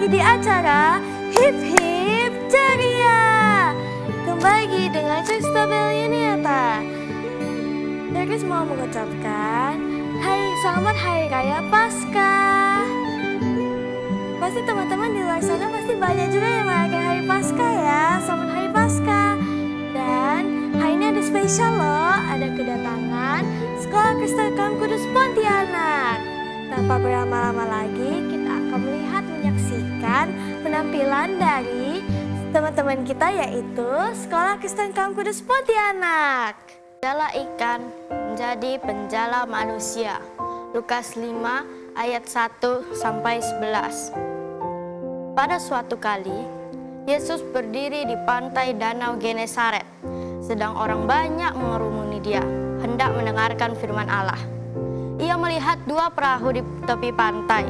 lagi di acara Hip Hip Ceria. Kembali dengan Sista Beliuniata. Terus mau mengucapkan selamat Hari Raya Paskah. Pasti teman-teman di luar sana pasti banyak juga yang merayakan Hari Paskah ya. Selamat Hari Paskah. Dan hari ini ada spesial loh, ada kedatangan Sekolah Kristen Kaum Kudus Pontianak. Tanpa berlama-lama lagi, kita akan menyaksikan penampilan dari teman-teman kita yaitu Sekolah Kristen Kaum Kudus Pontianak. Penjala ikan menjadi penjala manusia. Lukas 5 ayat 1-11. Pada suatu kali, Yesus berdiri di pantai Danau Genesaret. Sedang orang banyak mengerumuni dia, hendak mendengarkan firman Allah. Ia melihat dua perahu di tepi pantai.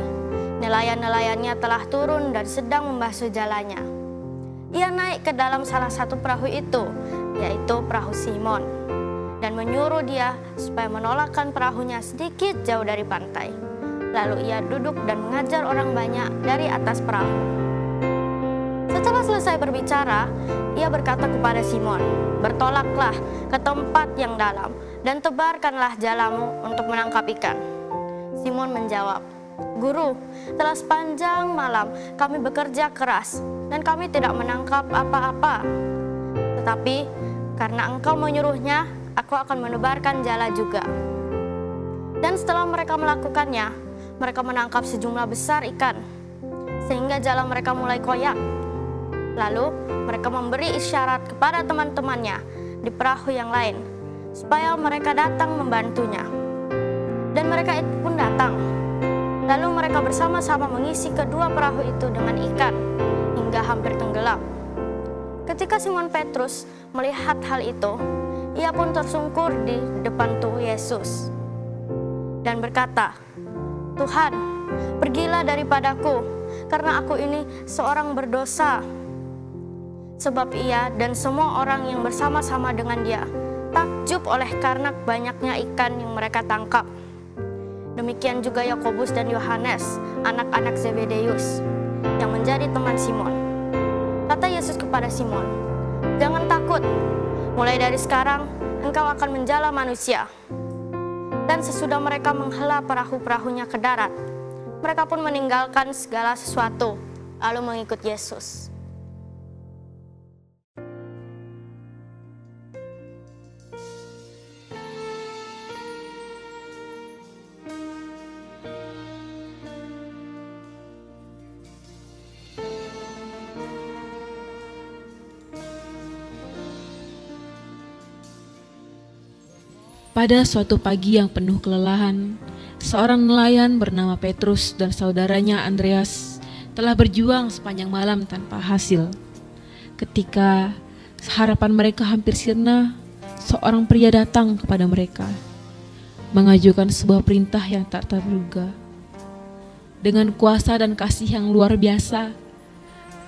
Nelayan-nelayannya telah turun dan sedang membasuh jalannya. Ia naik ke dalam salah satu perahu itu, yaitu perahu Simon, dan menyuruh dia supaya menolakkan perahunya sedikit jauh dari pantai. Lalu ia duduk dan mengajar orang banyak dari atas perahu. Setelah selesai berbicara, ia berkata kepada Simon, "Bertolaklah ke tempat yang dalam dan tebarkanlah jalamu untuk menangkap ikan." Simon menjawab, "Guru, telah sepanjang malam kami bekerja keras dan kami tidak menangkap apa-apa. Tetapi karena Engkau menyuruhnya, aku akan menebarkan jala juga." Dan setelah mereka melakukannya, mereka menangkap sejumlah besar ikan, sehingga jala mereka mulai koyak. Lalu mereka memberi isyarat kepada teman-temannya di perahu yang lain, supaya mereka datang membantunya. Dan mereka itu pun datang. Lalu mereka bersama-sama mengisi kedua perahu itu dengan ikan, hingga hampir tenggelam. Ketika Simon Petrus melihat hal itu, ia pun tersungkur di depan tubuh Yesus dan berkata, "Tuhan, pergilah daripadaku, karena aku ini seorang berdosa." Sebab ia dan semua orang yang bersama-sama dengan dia takjub oleh karena banyaknya ikan yang mereka tangkap. Demikian juga Yakobus dan Yohanes, anak-anak Zebedeus, yang menjadi teman Simon. Kata Yesus kepada Simon, "Jangan takut, mulai dari sekarang engkau akan menjala manusia." Dan sesudah mereka menghela perahu-perahunya ke darat, mereka pun meninggalkan segala sesuatu, lalu mengikut Yesus. Pada suatu pagi yang penuh kelelahan, seorang nelayan bernama Petrus dan saudaranya Andreas telah berjuang sepanjang malam tanpa hasil. Ketika harapan mereka hampir sirna, seorang pria datang kepada mereka, mengajukan sebuah perintah yang tak terduga. Dengan kuasa dan kasih yang luar biasa,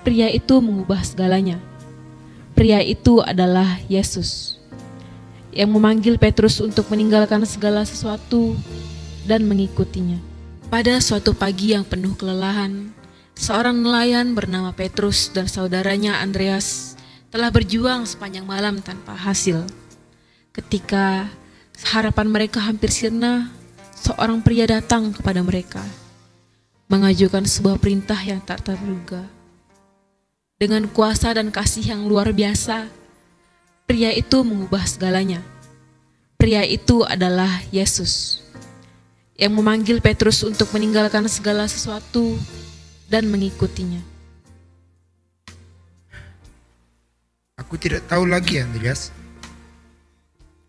pria itu mengubah segalanya. Pria itu adalah Yesus, yang memanggil Petrus untuk meninggalkan segala sesuatu dan mengikutinya. Pada suatu pagi yang penuh kelelahan, seorang nelayan bernama Petrus dan saudaranya Andreas telah berjuang sepanjang malam tanpa hasil. Ketika harapan mereka hampir sirna, seorang pria datang kepada mereka, mengajukan sebuah perintah yang tak terduga. Dengan kuasa dan kasih yang luar biasa, pria itu mengubah segalanya. Pria itu adalah Yesus, yang memanggil Petrus untuk meninggalkan segala sesuatu dan mengikutinya. Aku tidak tahu lagi, Andreas.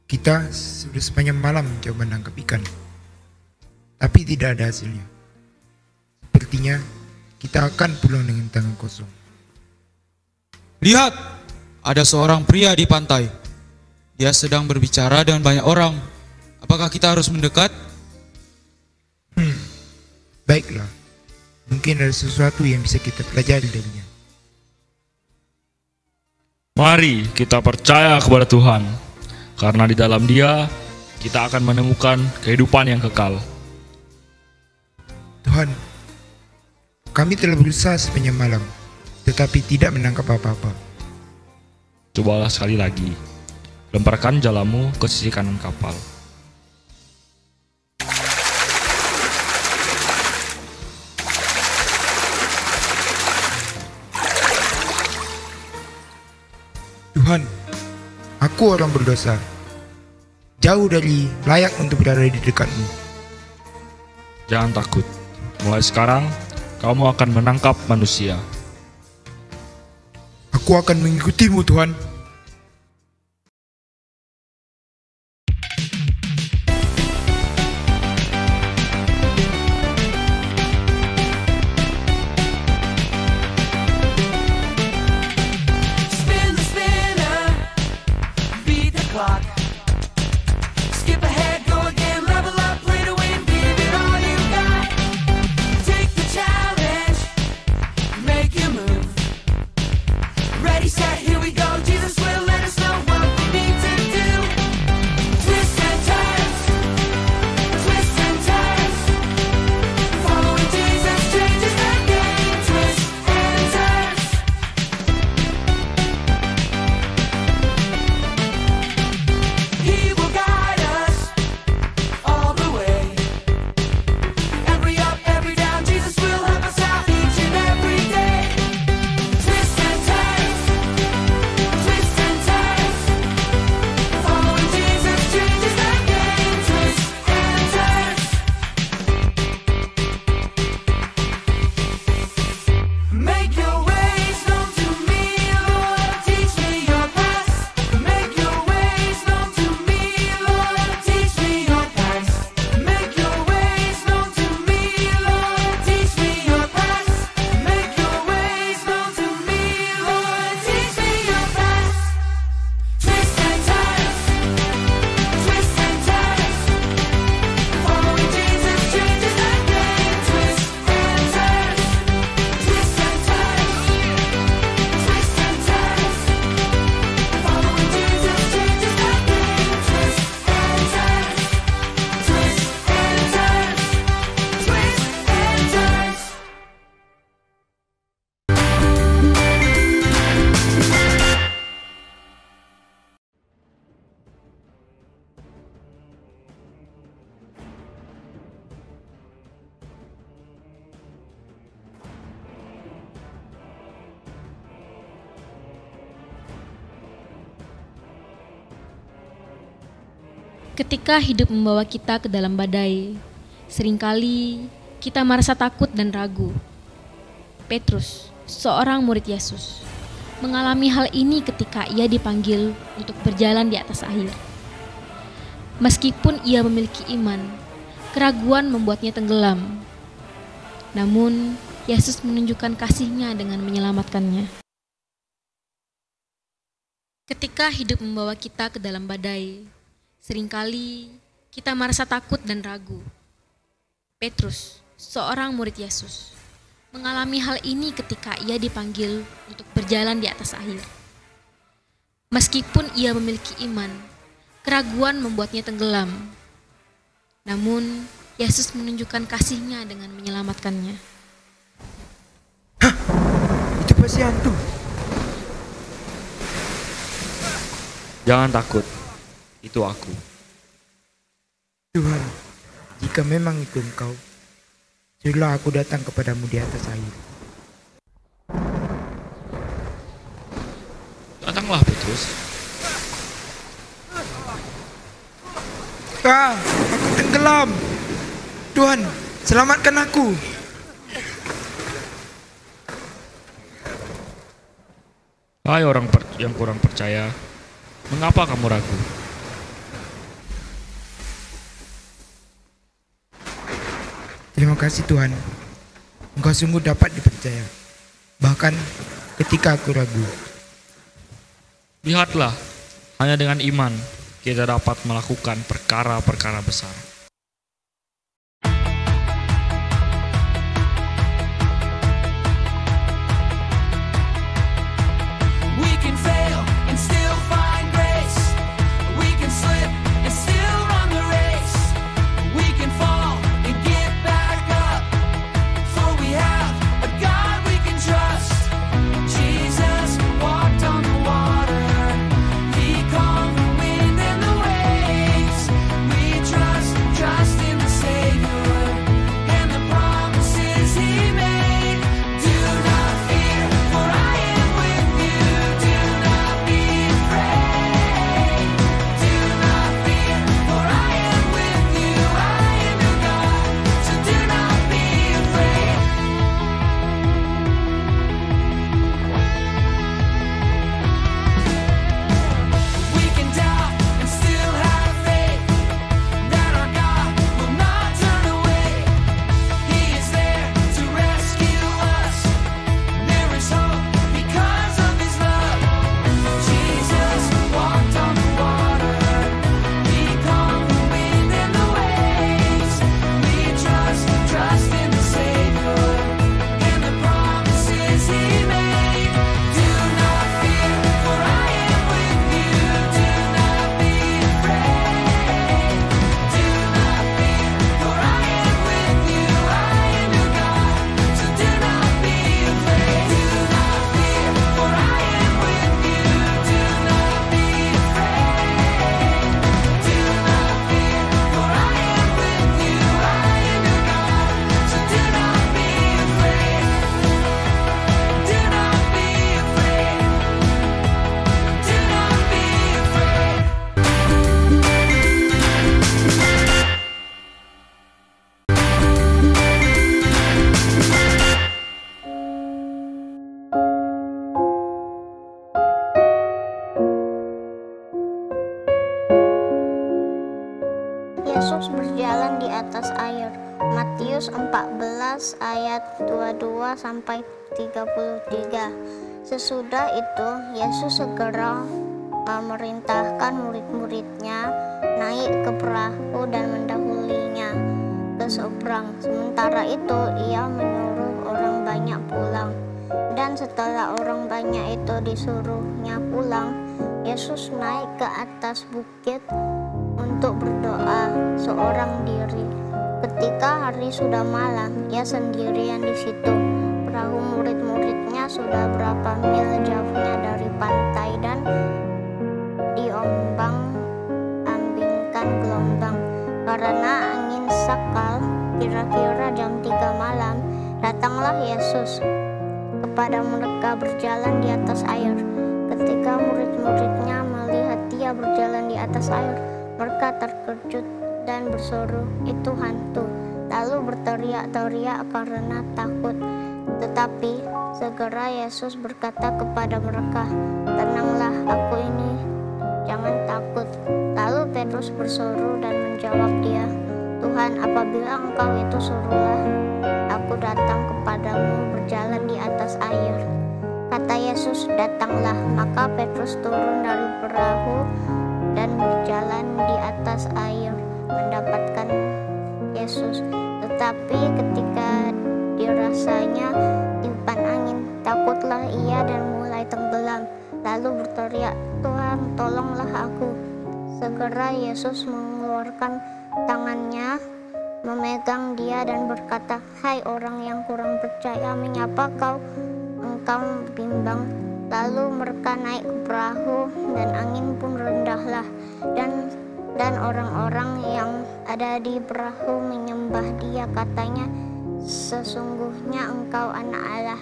Kita sudah sepanjang malam mencoba menangkap ikan, tapi tidak ada hasilnya. Sepertinya kita akan pulang dengan tangan kosong. Lihat! Ada seorang pria di pantai. Dia sedang berbicara dengan banyak orang. Apakah kita harus mendekat? Baiklah. Mungkin ada sesuatu yang bisa kita pelajari darinya. Mari kita percaya kepada Tuhan, karena di dalam Dia kita akan menemukan kehidupan yang kekal. Tuhan, kami telah berusaha sepanjang malam, tetapi tidak menangkap apa-apa. Cobalah sekali lagi. Lemparkan jalamu ke sisi kanan kapal. Tuhan, aku orang berdosa, jauh dari layak untuk berada di dekat-Mu. Jangan takut. Mulai sekarang, kamu akan menangkap manusia. Aku akan mengikutimu, Tuhan. Spin the spinner, beat the clock. Skip ahead, go again, level up, play to win, give it all you got. Take the challenge, make your move. Ready, set, here we go. Jesus will let us know what we need to do. Twists and turns, twists and turns. Following Jesus changes the game. Twists and turns. He will guide us all the way. Every up, every down, Jesus will help us out each and every day. Twists and turns, twists and turns. Following Jesus changes the game. Twists and turns. Make your ways known to me, Lord. Teach me your paths. Make your ways known to me, Lord. Teach me your paths. Make your ways known to me, Lord. Teach me your paths. Make your ways known to me, Lord. Teach me your paths. Twists and turns, twists and turns. Following Jesus changes the game. Twists and turns, twists and turns, twists and turns. Following Jesus changes the game. Twists and turns, twists and turns, twists and turns. Ketika hidup membawa kita ke dalam badai, seringkali kita merasa takut dan ragu. Petrus, seorang murid Yesus, mengalami hal ini ketika ia dipanggil untuk berjalan di atas air. Meskipun ia memiliki iman, keraguan membuatnya tenggelam. Namun, Yesus menunjukkan kasih-Nya dengan menyelamatkannya. Ketika hidup membawa kita ke dalam badai, seringkali kita merasa takut dan ragu. Petrus, seorang murid Yesus, mengalami hal ini ketika ia dipanggil untuk berjalan di atas air. Meskipun ia memiliki iman, keraguan membuatnya tenggelam. Namun, Yesus menunjukkan kasih-Nya dengan menyelamatkannya. Hah? Itu pasti hantu. Jangan takut. Itu aku. Tuhan, jika memang itu Engkau, suruhlah aku datang kepadamu di atas air. Datanglah, Petrus. Aku tenggelam. Tuhan, selamatkan aku. Hai orang yang kurang percaya, mengapa kamu ragu? Terima kasih Tuhan, Engkau sungguh dapat dipercaya, bahkan ketika aku ragu. Lihatlah, hanya dengan iman kita dapat melakukan perkara-perkara besar. We can fail and still find grace. We can slip and still run the race. We can fall and get back up. For we have a 14 ayat 22 sampai 33. Sesudah itu Yesus segera memerintahkan murid-muridnya naik ke perahu dan mendahulinya ke seberang. Sementara itu ia menyuruh orang banyak pulang. Dan setelah orang banyak itu disuruhnya pulang, Yesus naik ke atas bukit untuk berdoa seorang diri. Ketika hari sudah malam, ia sendirian di situ. Perahu murid-muridnya sudah berapa mil jauhnya dari pantai dan diombang-ambingkan gelombang. Karena angin sakal, kira-kira jam 3 malam, datanglah Yesus kepada mereka berjalan di atas air. Ketika murid-muridnya melihat dia berjalan di atas air, mereka terkejut dan berseru, "Itu hantu!" Lalu berteriak-teriak karena takut. Tetapi segera Yesus berkata kepada mereka, "Tenanglah, aku ini, jangan takut." Lalu Petrus berseru dan menjawab dia, "Tuhan, apabila Engkau itu, suruhlah aku datang kepadamu berjalan di atas air." Kata Yesus, "Datanglah." Maka Petrus turun dari perahu dan berjalan di atas air mendapatkan Yesus. Tetapi ketika dirasanya tiupan angin, takutlah ia dan mulai tenggelam. Lalu berteriak, "Tuhan, tolonglah aku." Segera Yesus mengeluarkan tangannya, memegang dia dan berkata, "Hai orang yang kurang percaya, mengapa engkau bimbang?" Lalu mereka naik ke perahu dan angin pun rendahlah, dan orang-orang yang ada di perahu menyembah dia, katanya, "Sesungguhnya Engkau Anak Allah."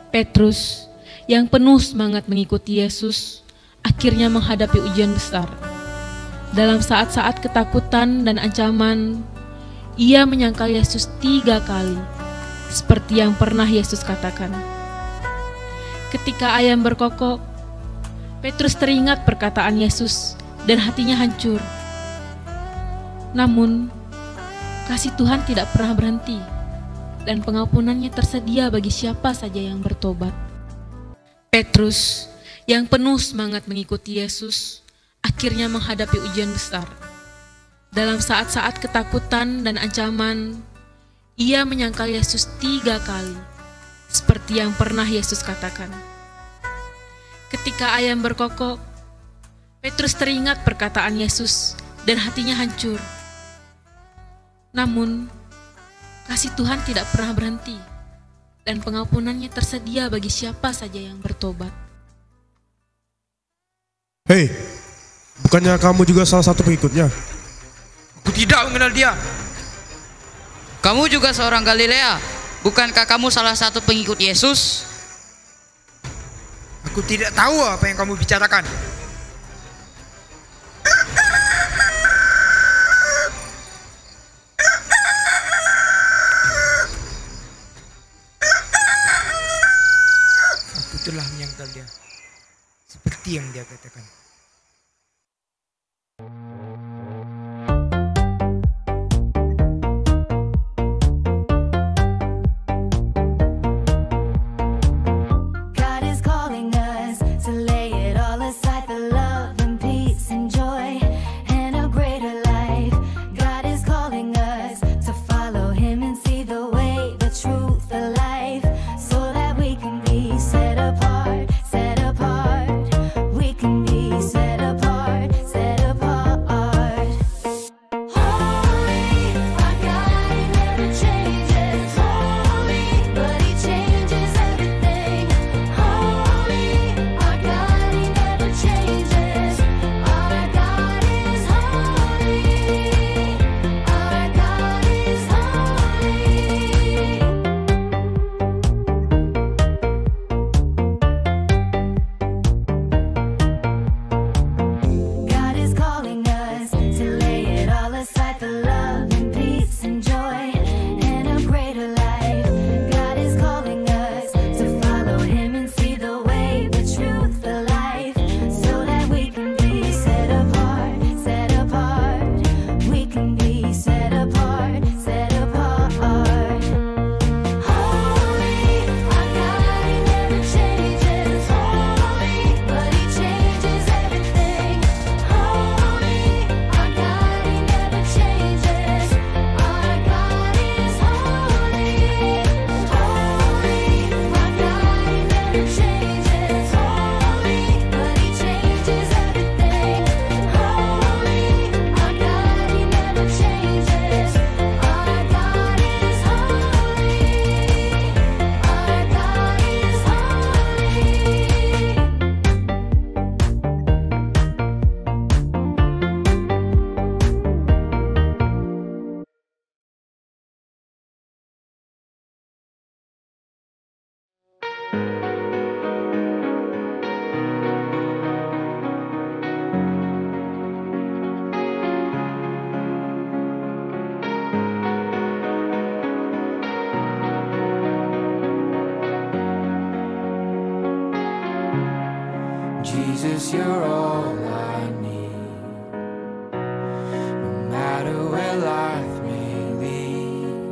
Petrus yang penuh semangat mengikuti Yesus akhirnya menghadapi ujian besar. Dalam saat-saat ketakutan dan ancaman, ia menyangkal Yesus 3 kali, seperti yang pernah Yesus katakan. Ketika ayam berkokok, Petrus teringat perkataan Yesus dan hatinya hancur. Namun, kasih Tuhan tidak pernah berhenti, dan pengampunannya tersedia bagi siapa saja yang bertobat. Petrus yang penuh semangat mengikuti Yesus akhirnya menghadapi ujian besar. Dalam saat-saat ketakutan dan ancaman, ia menyangkal Yesus 3 kali, seperti yang pernah Yesus katakan. Ketika ayam berkokok, Petrus teringat perkataan Yesus dan hatinya hancur. Namun, kasih Tuhan tidak pernah berhenti, dan pengampunannya tersedia bagi siapa saja yang bertobat. Hei, bukannya kamu juga salah satu pengikutnya? Aku tidak mengenal dia. Kamu juga seorang Galilea, bukankah kamu salah satu pengikut Yesus? Aku tidak tahu apa yang kamu bicarakan. Telah menyangkal dia, seperti yang dia katakan. God is calling us to lay it all aside for love and peace and joy and a greater life. God is calling us to follow Him and see the way, the truth, the life, so that we can be set apart, we can be Jesus, you're all I need. No matter where life may lead,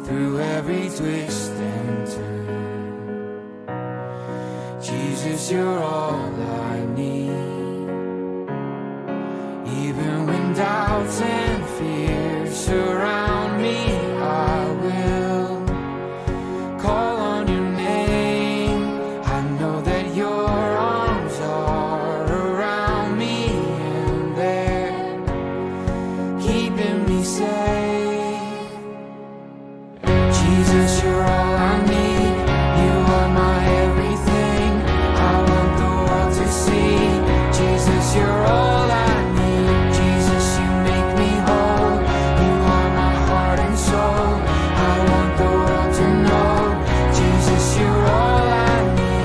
through every twist and turn, Jesus, you're all I need. Even when doubts and fears surround me, I will call on your name. I know that your arms are around me and they're keeping me safe. Jesus, you're all I need. You are my everything. I want the world to see. Jesus, you're all I need. Jesus, you make me whole. You are my heart and soul. I want the world to know. Jesus, you're all I need.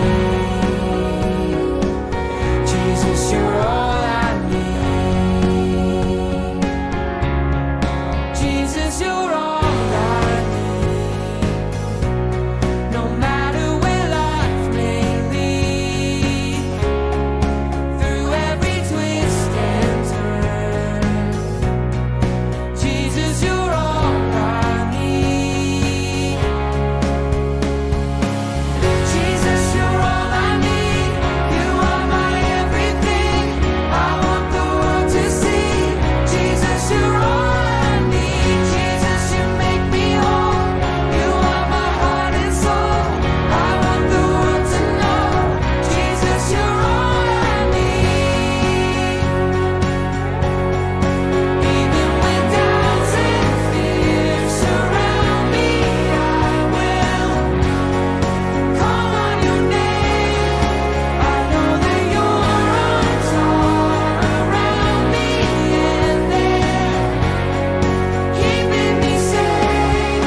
Jesus, you're all I need. Jesus, you're all I need. No matter where life may lead, through every twist and turn, Jesus, you're all I need. Jesus, you're all I need. You are my everything. I want the world to see. Jesus, you're all I need. Jesus, you make me whole. You are my heart and soul. I want the world to know. Jesus, you're all I need. Even when doubts and fears surround me, I will call on your name. I know that your arms are around me and they're keeping me safe.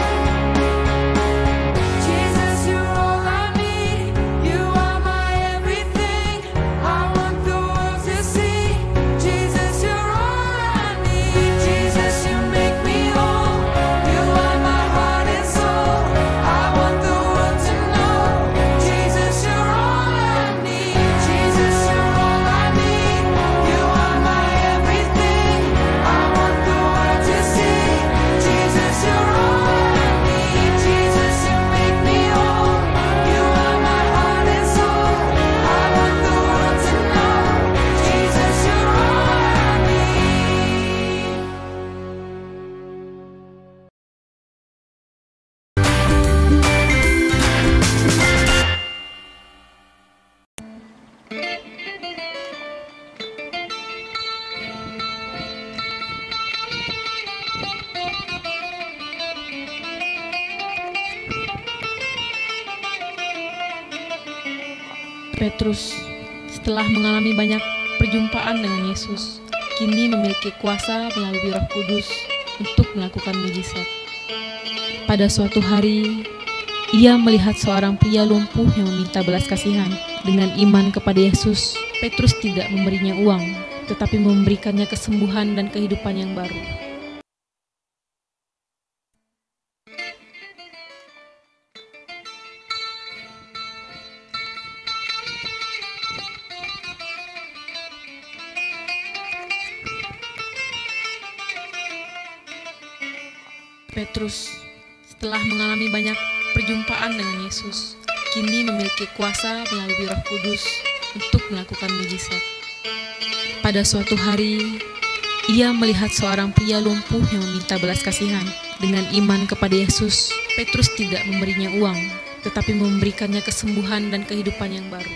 Jesus, you're all I need. You are my everything. I want the world to see. Jesus, you're all I need. Jesus, you make me whole. You are my heart and soul. I want the world to know. Jesus, you're all I need. Jesus, you're all I need. You are my everything. I want the world to see. Jesus, you're all I need. Jesus, you make me whole. You are my heart and soul. I want the world to know. Jesus, you're all I need. Petrus, setelah mengalami banyak perjumpaan dengan Yesus, kini memiliki kuasa melalui Roh Kudus untuk melakukan mujizat. Pada suatu hari, ia melihat seorang pria lumpuh yang meminta belas kasihan. Dengan iman kepada Yesus, Petrus tidak memberinya uang, tetapi memberikannya kesembuhan dan kehidupan yang baru. Petrus, setelah mengalami banyak perjumpaan dengan Yesus, kini memiliki kuasa melalui Roh Kudus untuk melakukan mujizat. Pada suatu hari, ia melihat seorang pria lumpuh yang meminta belas kasihan. Dengan iman kepada Yesus, Petrus tidak memberinya uang, tetapi memberikannya kesembuhan dan kehidupan yang baru.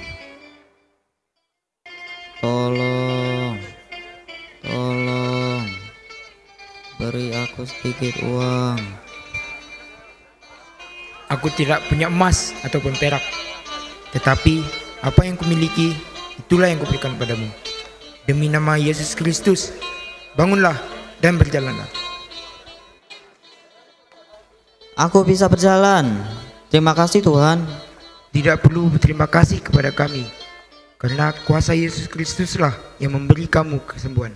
Tolong, beri aku sedikit uang. Aku tidak punya emas ataupun perak, tetapi apa yang kumiliki, itulah yang kuberikan padamu. Demi nama Yesus Kristus, bangunlah dan berjalanlah. Aku bisa berjalan. Terima kasih Tuhan. Tidak perlu berterima kasih kepada kami, karena kuasa Yesus Kristuslah yang memberi kamu kesembuhan.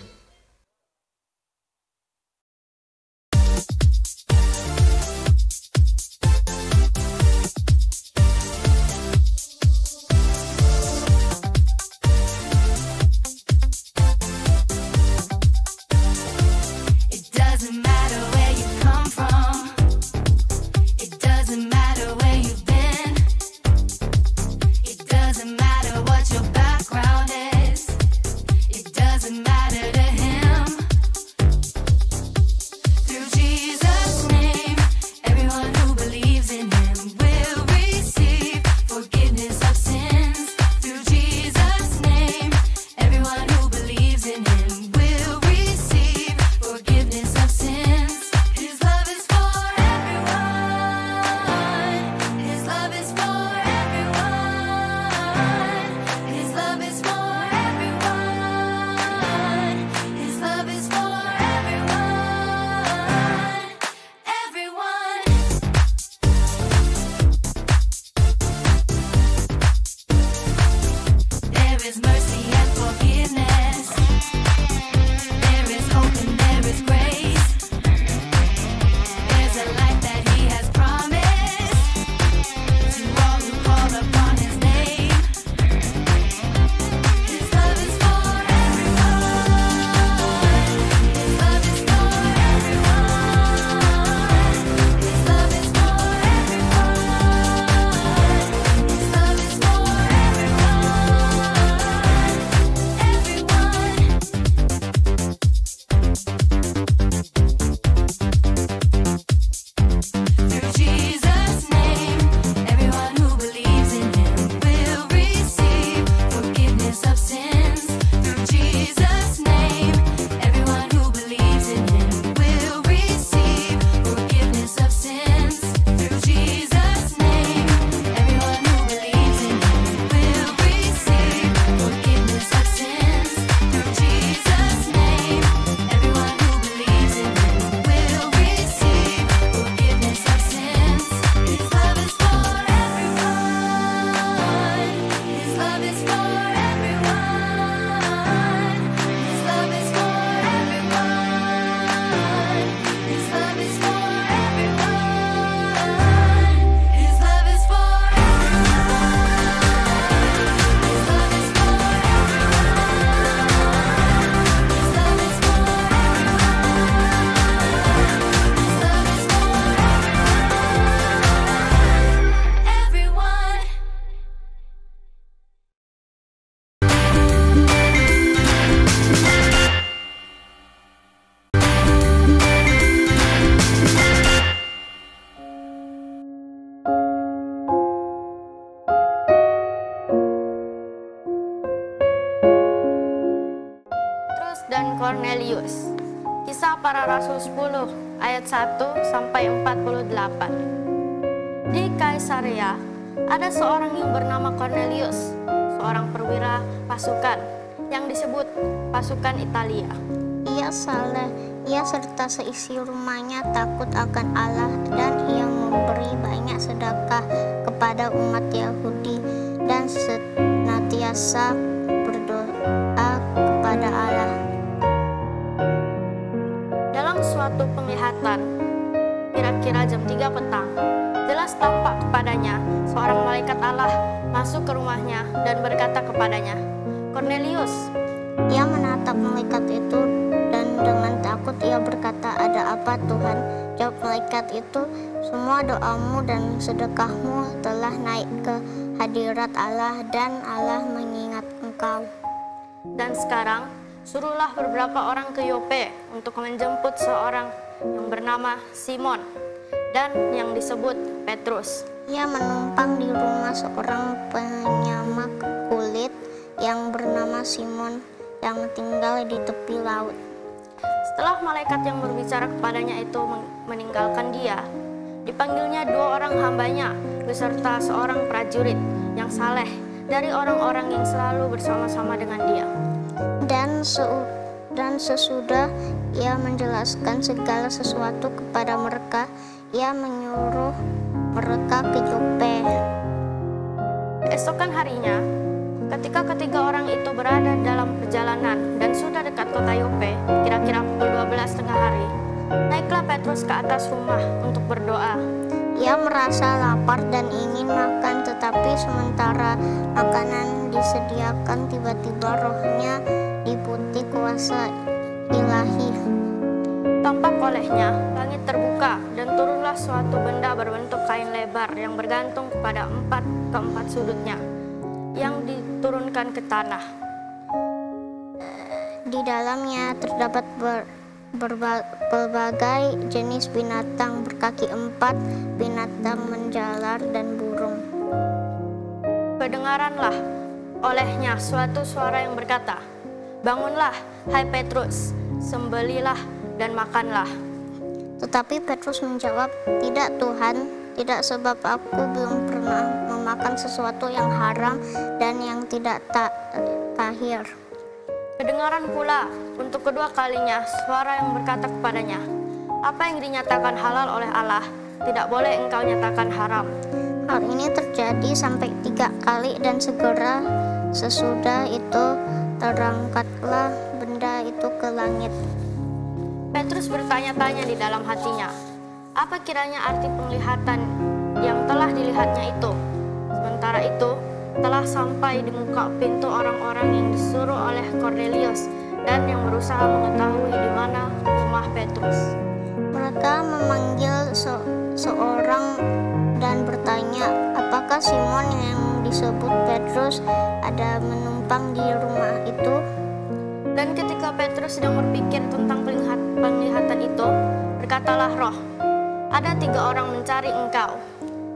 dan Cornelius. Kisah Para Rasul 10 ayat 1 sampai 48. Di Kaisarea ada seorang yang bernama Cornelius, seorang perwira pasukan yang disebut pasukan Italia. Ia saleh, ia serta seisi rumahnya takut akan Allah, dan ia memberi banyak sedekah kepada umat Yahudi dan senantiasa berdoa kepada Allah. Dalam suatu penglihatan, kira-kira jam 3 petang, jelas tampak kepadanya seorang malaikat Allah masuk ke rumahnya dan berkata kepadanya, "Cornelius." Ia menatap malaikat itu dan dengan takut ia berkata, "Ada apa, Tuhan?" Jawab malaikat itu, "Semua doamu dan sedekahmu telah naik ke hadirat Allah dan Allah mengingat engkau. Dan sekarang, suruhlah beberapa orang ke Yope untuk menjemput seorang yang bernama Simon dan yang disebut Petrus. Ia menumpang di rumah seorang penyamak kulit yang bernama Simon yang tinggal di tepi laut." Setelah malaikat yang berbicara kepadanya itu meninggalkan dia, dipanggilnya 2 orang hambanya beserta seorang prajurit yang saleh dari orang-orang yang selalu bersama-sama dengan dia. Dan sesudah ia menjelaskan segala sesuatu kepada mereka, ia menyuruh mereka ke Yope. Keesokan harinya, ketika ketiga orang itu berada dalam perjalanan dan sudah dekat kota Yope, kira-kira pukul 12 tengah hari, naiklah Petrus ke atas rumah untuk berdoa. Ia merasa lapar dan ingin makan, tetapi sementara makanan disediakan, tiba-tiba rohnya diputi kuasa ilahi. Tampak olehnya langit terbuka dan turunlah suatu benda berbentuk kain lebar yang bergantung kepada keempat sudutnya, yang diturunkan ke tanah. Di dalamnya terdapat berbagai jenis binatang berkaki 4, binatang menjalar dan burung. Kedengaranlah olehnya suatu suara yang berkata, "Bangunlah, hai Petrus, sembelilah dan makanlah." Tetapi Petrus menjawab, "Tidak, Tuhan, tidak, sebab aku belum pernah memakan sesuatu yang haram dan yang tidak tahir." Kedengaran pula untuk kedua kalinya suara yang berkata kepadanya, "Apa yang dinyatakan halal oleh Allah, tidak boleh engkau nyatakan haram." Hal ini terjadi sampai 3 kali, dan segera sesudah itu terangkatlah benda itu ke langit. Petrus bertanya-tanya di dalam hatinya, apa kiranya arti penglihatan yang telah dilihatnya itu? Sementara itu, telah sampai di muka pintu orang-orang yang disuruh oleh Cornelius dan yang berusaha mengetahui di mana rumah Petrus. Mereka memanggil seorang dan bertanya, "Apakah Simon yang disebut Petrus ada menumpang di rumah itu?" Dan ketika Petrus sedang berpikir tentang penglihatan itu, berkatalah roh, "Ada 3 orang mencari engkau.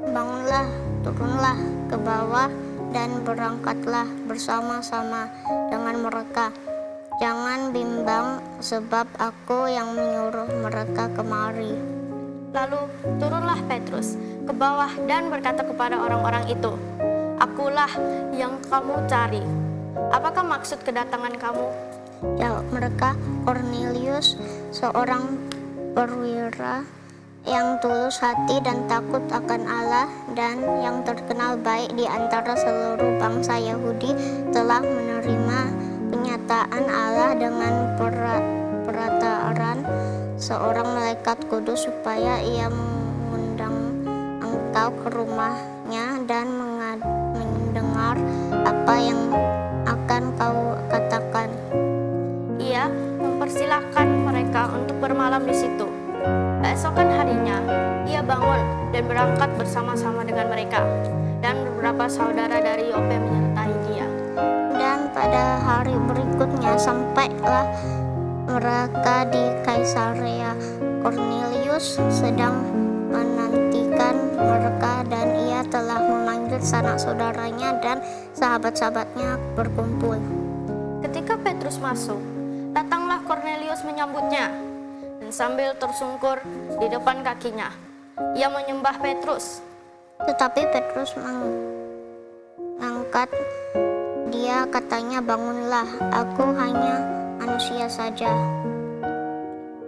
Bangunlah, turunlah ke bawah dan berangkatlah bersama-sama dengan mereka. Jangan bimbang, sebab aku yang menyuruh mereka kemari." Lalu turunlah Petrus ke bawah dan berkata kepada orang-orang itu, "Akulah yang kamu cari. Apakah maksud kedatangan kamu?" Jawab mereka, "Cornelius, seorang perwira yang tulus hati dan takut akan Allah dan yang terkenal baik di antara seluruh bangsa Yahudi, telah menerima penyataan Allah dengan perantara seorang malaikat kudus supaya ia mengundang engkau ke rumahnya dan mendengar apa yang akan kau katakan." Ia mempersilahkan mereka untuk bermalam di situ. Keesokan harinya, ia bangun dan berangkat bersama-sama dengan mereka, dan beberapa saudara dari Yope menyertai dia. Dan pada hari berikutnya sampailah mereka di Kaisarea. Cornelius sedang menantikan mereka, dan ia telah memanggil sanak saudaranya dan sahabat-sahabatnya berkumpul. Ketika Petrus masuk, Datanglah Kornelius menyambutnya, dan sambil tersungkur di depan kakinya, ia menyembah Petrus. Tetapi Petrus mengangkat dia, katanya, "Bangunlah, aku hanya manusia saja."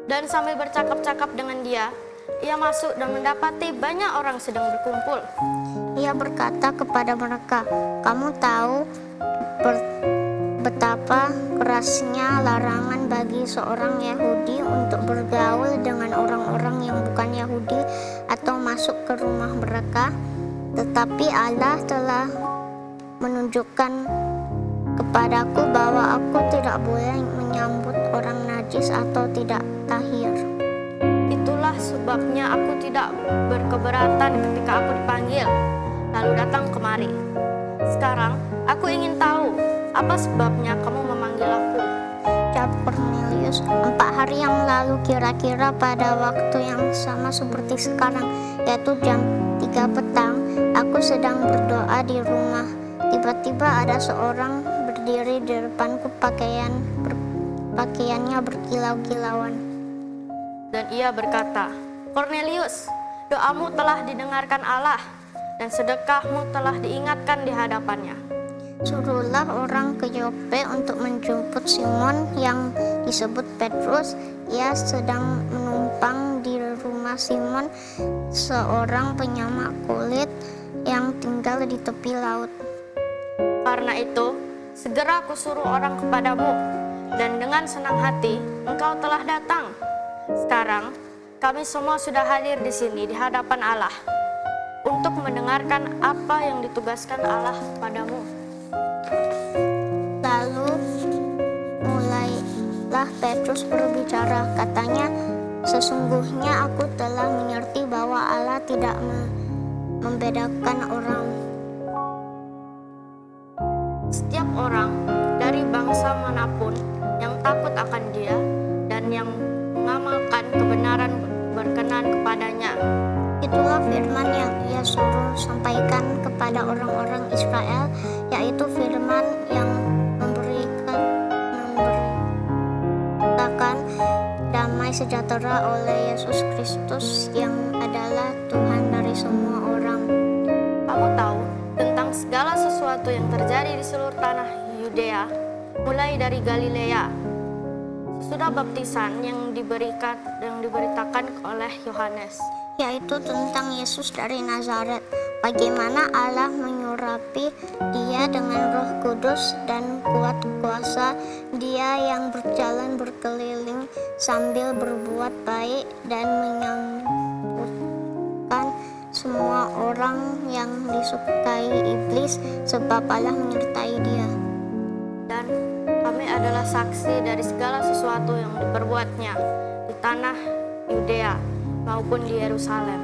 Dan sambil bercakap-cakap dengan dia, ia masuk dan mendapati banyak orang sedang berkumpul. Ia berkata kepada mereka, "Kamu tahu betapa kerasnya larangan bagi seorang Yahudi untuk bergaul dengan orang-orang yang bukan Yahudi atau masuk ke rumah mereka. Tetapi Allah telah menunjukkan kepadaku bahwa aku tidak boleh menyambut orang najis atau tidak tahir. Itulah sebabnya aku tidak berkeberatan ketika aku dipanggil, lalu datang kemari. Sekarang aku ingin tahu, apa sebabnya kamu memanggil aku?" Jawab Kornelius, "4 hari yang lalu, kira-kira pada waktu yang sama seperti sekarang, yaitu jam 3 petang, aku sedang berdoa di rumah. Tiba-tiba ada seorang berdiri di depanku, pakaiannya berkilau-kilauan. Dan ia berkata, 'Kornelius, doamu telah didengarkan Allah, dan sedekahmu telah diingatkan di hadapannya. Suruhlah orang ke Yope untuk menjemput Simon yang disebut Petrus. Ia sedang menumpang di rumah Simon, seorang penyamak kulit yang tinggal di tepi laut.' Karena itu, segera aku suruh orang kepadamu, dan dengan senang hati engkau telah datang. Sekarang kami semua sudah hadir di sini di hadapan Allah untuk mendengarkan apa yang ditugaskan Allah padamu." Lalu mulailah Petrus berbicara, katanya, "Sesungguhnya aku telah mengerti bahwa Allah tidak membedakan orang. Setiap orang dari bangsa manapun yang takut akan Dia dan yang mengamalkan kebenaran berkenan kepadanya." Itulah firman yang ia suruh sampaikan kepada orang-orang Israel, yaitu firman yang memberitakan damai sejahtera oleh Yesus Kristus yang adalah Tuhan dari semua orang. Kamu tahu tentang segala sesuatu yang terjadi di seluruh tanah Yudea, mulai dari Galilea, sesudah baptisan yang diberitakan oleh Yohanes, yaitu tentang Yesus dari Nazaret, bagaimana Allah menyurapi Dia dengan Roh Kudus dan kuat kuasa, Dia yang berjalan berkeliling sambil berbuat baik dan menyembuhkan semua orang yang disukai iblis, sebab Allah menyertai Dia. Dan kami adalah saksi dari segala sesuatu yang diperbuatnya di tanah Yudea maupun di Yerusalem,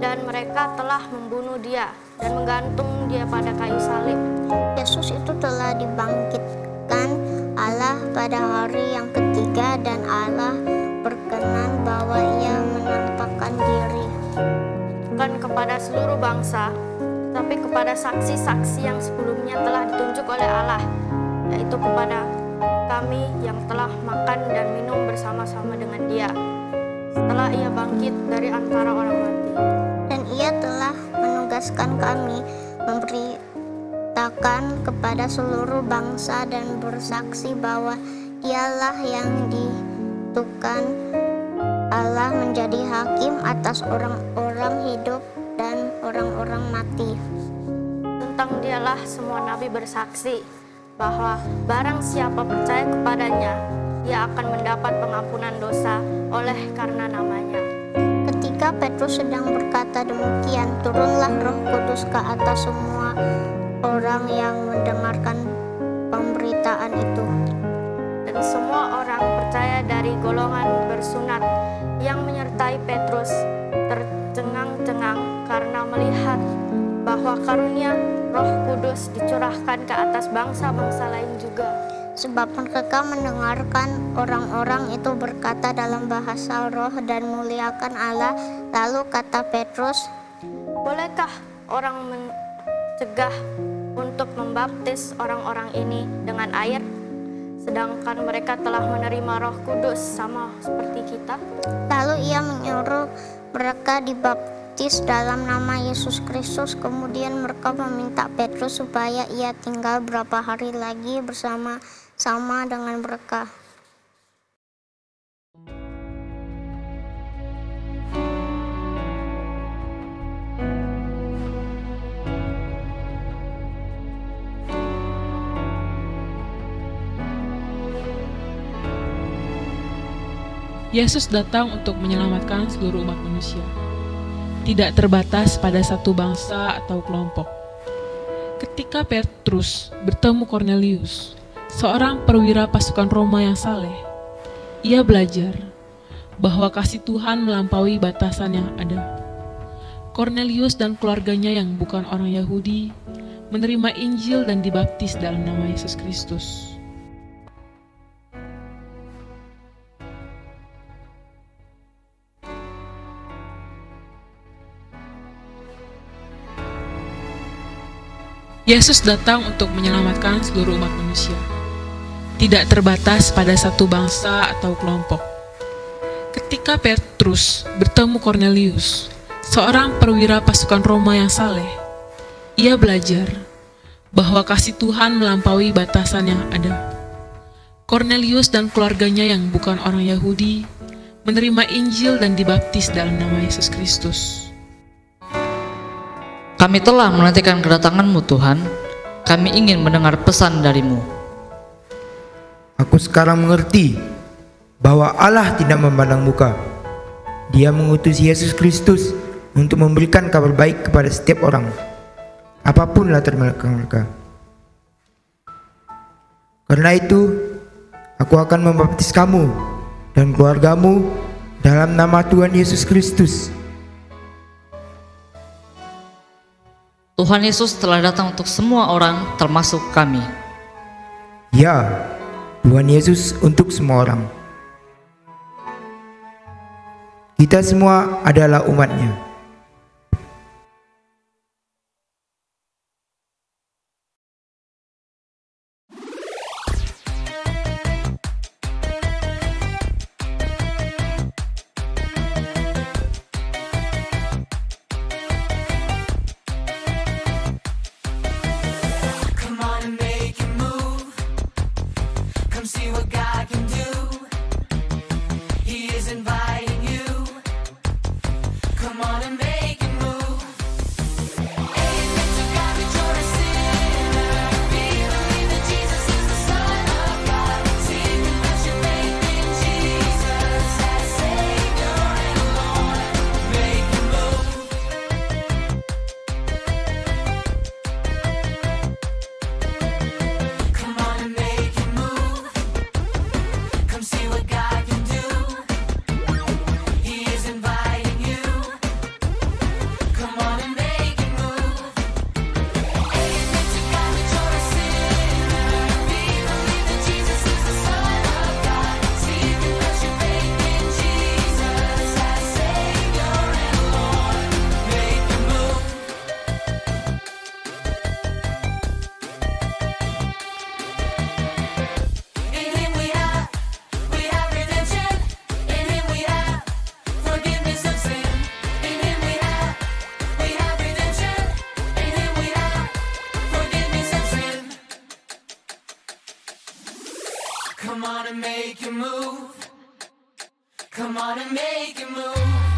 dan mereka telah membunuh Dia dan menggantung Dia pada kayu salib. Yesus itu telah dibangkitkan Allah pada hari yang ketiga, dan Allah berkenan bahwa Ia menampakkan diri bukan kepada seluruh bangsa, tapi kepada saksi-saksi yang sebelumnya telah ditunjuk oleh Allah, yaitu kepada kami yang telah makan dan minum bersama-sama dengan Dia setelah Ia bangkit dari antara orang mati. Dan Ia telah menugaskan kami memberitakan kepada seluruh bangsa dan bersaksi bahwa Dialah yang ditentukan Allah menjadi hakim atas orang-orang hidup dan orang-orang mati. Tentang Dialah semua nabi bersaksi bahwa barang siapa percaya kepadanya, ia akan mendapat pengampunan dosa oleh karena namanya. Ketika Petrus sedang berkata demikian, turunlah Roh Kudus ke atas semua orang yang mendengarkan pemberitaan itu. Dan semua orang percaya dari golongan bersunat yang menyertai Petrus tercengang-cengang karena melihat bahwa karunia Roh Kudus dicurahkan ke atas bangsa-bangsa lain juga. Sebab mereka mendengarkan orang-orang itu berkata dalam bahasa roh dan muliakan Allah. Lalu kata Petrus, "Bolehkah orang mencegah untuk membaptis orang-orang ini dengan air?" sedangkan mereka telah menerima Roh Kudus sama seperti kita? Lalu ia menyuruh mereka dibaptis dalam nama Yesus Kristus. Kemudian mereka meminta Petrus supaya ia tinggal beberapa hari lagi bersama-sama dengan mereka. Yesus datang untuk menyelamatkan seluruh umat manusia, tidak terbatas pada satu bangsa atau kelompok. Ketika Petrus bertemu Kornelius, seorang perwira pasukan Roma yang saleh, ia belajar bahwa kasih Tuhan melampaui batasan yang ada. Kornelius dan keluarganya yang bukan orang Yahudi menerima Injil dan dibaptis dalam nama Yesus Kristus. Yesus datang untuk menyelamatkan seluruh umat manusia, tidak terbatas pada satu bangsa atau kelompok. Ketika Petrus bertemu Kornelius, seorang perwira pasukan Roma yang saleh, ia belajar bahwa kasih Tuhan melampaui batasan yang ada. Kornelius dan keluarganya yang bukan orang Yahudi menerima Injil dan dibaptis dalam nama Yesus Kristus. Kami telah menantikan kedatangan-Mu, Tuhan. Kami ingin mendengar pesan dari-Mu. Aku sekarang mengerti bahwa Allah tidak memandang muka. Dia mengutus Yesus Kristus untuk memberikan kabar baik kepada setiap orang, apapun latar belakang mereka. Karena itu, aku akan membaptis kamu dan keluargamu dalam nama Tuhan Yesus Kristus. Tuhan Yesus telah datang untuk semua orang, termasuk kami. Ya, Tuhan Yesus untuk semua orang. Kita semua adalah umat-Nya. Come on and make it move. Come see what God can do. He is inviting you. Come on and make it move. Amen to God, rejoice sinner. Believe that Jesus is the Son of God. Seek and bless your faith in Jesus as Savior and Lord. Make it move. Come on and make it move. Come see what God can do. He is inviting you. Come on and make it move. Amen to God, rejoice sinner. Believe that Jesus is the Son of God. Seek and bless your faith in Jesus as Savior and Lord. Make it move. In Him we have redemption. In Him we have forgiveness of sin. In Him we have redemption. In Him we have forgiveness of sin. Come on and make it move. Come on and make it move.